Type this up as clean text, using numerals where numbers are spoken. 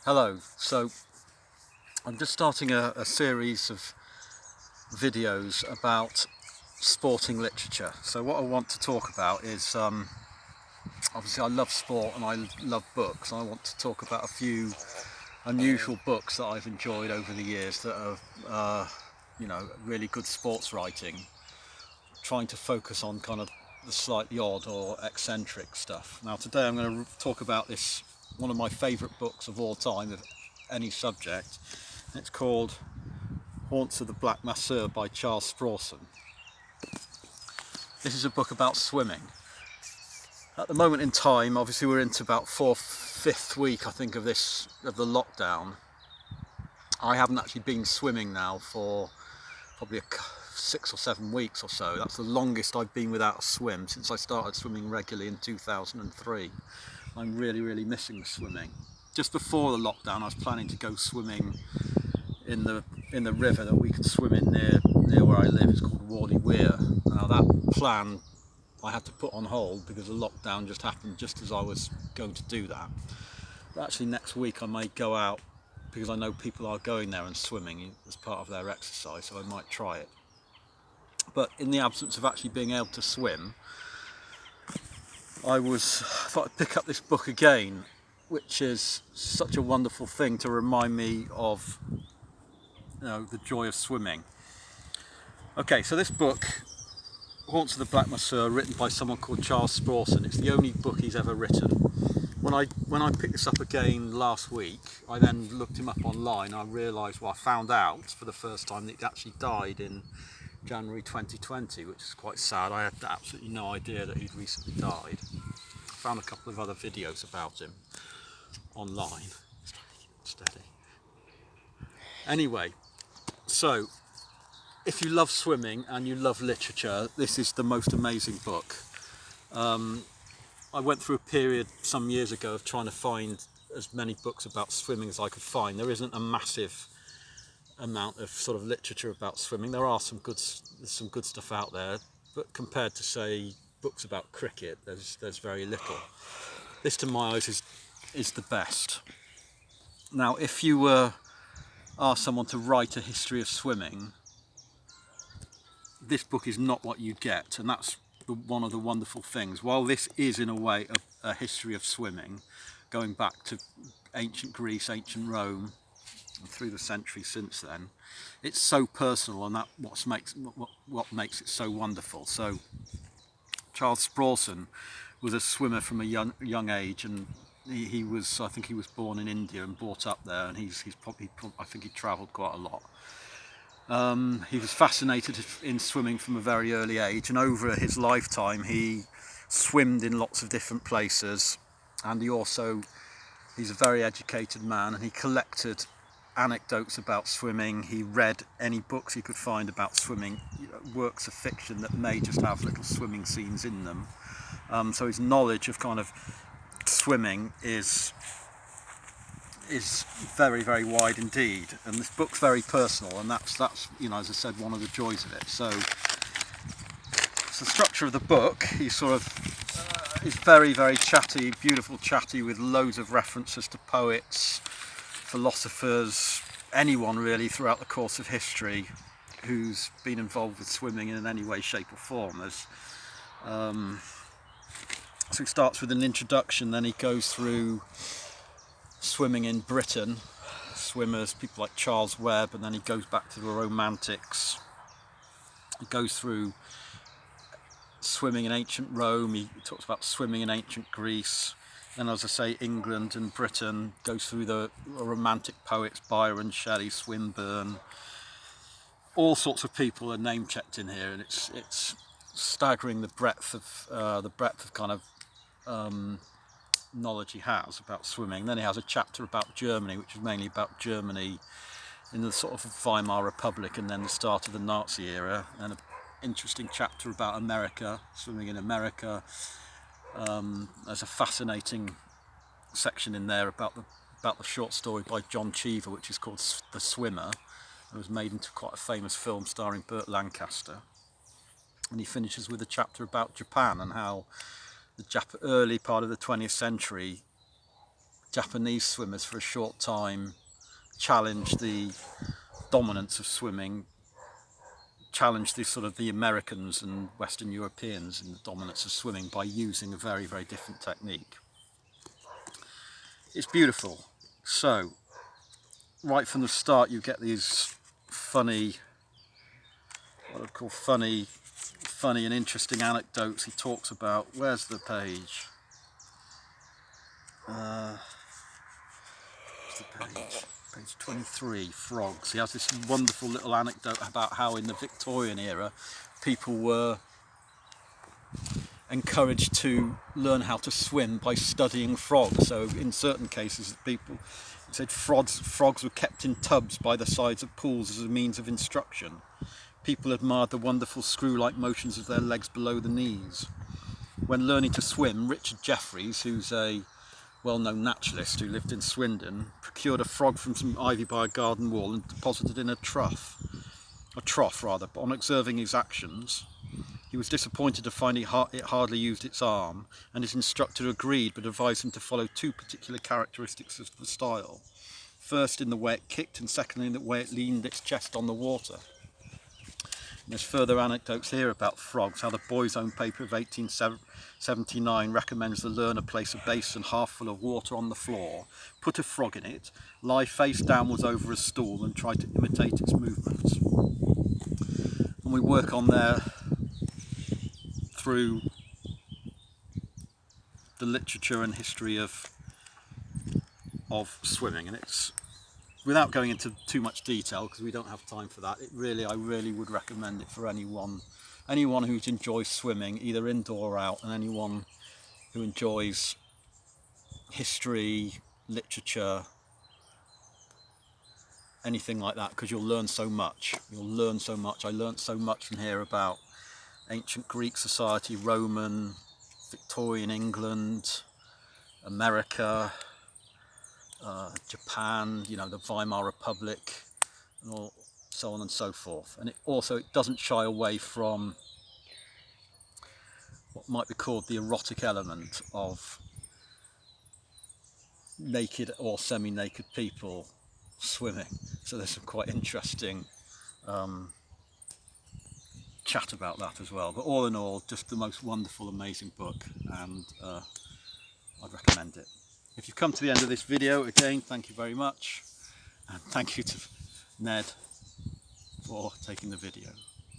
Hello, so I'm just starting a series of videos about sporting literature. So what I want to talk about is, obviously I love sport and I love books. I want to talk about a few unusual books that I've enjoyed over the years that are, really good sports writing, trying to focus on kind of the slightly odd or eccentric stuff. Now today I'm going to talk about this, one of my favourite books of all time of any subject. It's called Haunts of the Balck Masseur by Charles Sprawson. This is a book about swimming. At the moment in time, obviously we're into about fifth week I think of the lockdown. I haven't actually been swimming now for probably 6 or 7 weeks or so. That's the longest I've been without a swim since I started swimming regularly in 2003. I'm really missing swimming. Just before the lockdown I was planning to go swimming in the river that we could swim in near where I live. It's called Wardy Weir. Now that plan I had to put on hold because the lockdown just happened just as I was going to do that. But actually next week I may go out because I know people are going there and swimming as part of their exercise, so I might try it. But in the absence of actually being able to swim, I thought I'd pick up this book again, which is such a wonderful thing to remind me of the joy of swimming. Okay, so this book, Haunts of the Balck Masseur, written by someone called Charles Sprawson. It's the only book he's ever written. When I picked this up again last week, I then looked him up online. I realised, I found out for the first time that he actually died in January 2020, which is quite sad. I had absolutely no idea that he'd recently died. I found a couple of other videos about him online. Steady. Anyway, so if you love swimming and you love literature, this is the most amazing book. I went through a period some years ago of trying to find as many books about swimming as I could find. There isn't a massive amount of sort of literature about swimming. There are some good stuff out there, but compared to, say, books about cricket, there's very little. This, to my eyes, is the best. Now, if you were asked someone to write a history of swimming, this book is not what you get, and that's one of the wonderful things. While this is in a way a history of swimming, going back to ancient Greece, ancient Rome, and through the centuries since then, it's so personal, and that's what makes it so wonderful. So Charles Sprawson was a swimmer from a young age, and I think he was born in India and brought up there, and I think he travelled quite a lot. He was fascinated in swimming from a very early age, and over his lifetime he swimmed in lots of different places, and he's a very educated man, and he collected anecdotes about swimming. He read any books he could find about swimming, works of fiction that may just have little swimming scenes in them. So his knowledge of kind of swimming is very wide indeed, and this book's very personal, and that's as I said, one of the joys of it. So the structure of the book, he sort of is very chatty, beautiful chatty, with loads of references to poets, philosophers, anyone really throughout the course of history who's been involved with swimming in any way, shape or form. So he starts with an introduction, then he goes through swimming in Britain, swimmers, people like Charles Webb, and then he goes back to the Romantics. He goes through swimming in ancient Rome, he talks about swimming in ancient Greece, and as I say, England and Britain, goes through the Romantic poets, Byron, Shelley, Swinburne. All sorts of people are name checked in here, and it's staggering the breadth of kind of knowledge he has about swimming. Then he has a chapter about Germany, which is mainly about Germany in the sort of Weimar Republic and then the start of the Nazi era, and an interesting chapter about America, swimming in America. There's a fascinating section in there about the short story by John Cheever, which is called The Swimmer. It was made into quite a famous film starring Burt Lancaster. And he finishes with a chapter about Japan and how the early part of the 20th century Japanese swimmers for a short time challenged the dominance of swimming, challenged the sort of the Americans and Western Europeans in the dominance of swimming by using a very, very different technique. It's beautiful. So right from the start you get these funny, what I'd call funny and interesting anecdotes. He talks about, where's the page? Page 23, frogs. He has this wonderful little anecdote about how in the Victorian era people were encouraged to learn how to swim by studying frogs. So in certain cases people said frogs were kept in tubs by the sides of pools as a means of instruction. People admired the wonderful screw-like motions of their legs below the knees. When learning to swim, Richard Jeffries, who's a well-known naturalist who lived in Swindon, procured a frog from some ivy by a garden wall and deposited in a trough. But on observing his actions, he was disappointed to find it hardly used its arm, and his instructor agreed but advised him to follow two particular characteristics of the style. First, in the way it kicked, and secondly, in the way it leaned its chest on the water. And there's further anecdotes here about frogs, how the Boy's Own paper of 1879 recommends the learner place a basin half full of water on the floor, put a frog in it, lie face downwards over a stool and try to imitate its movements. And we work on there through the literature and history of swimming, and it's, without going into too much detail because we don't have time for that, I really would recommend it for anyone who enjoys swimming, either indoor or out, and anyone who enjoys history, literature, anything like that, because you'll learn so much. I learned so much from here about ancient Greek society, Roman, Victorian England, America, Japan, the Weimar Republic, and all, so on and so forth. And it doesn't shy away from what might be called the erotic element of naked or semi-naked people swimming. So there's some quite interesting chat about that as well. But all in all, just the most wonderful, amazing book, and I'd recommend it. If you've come to the end of this video, again, thank you very much, and thank you to Ned for taking the video.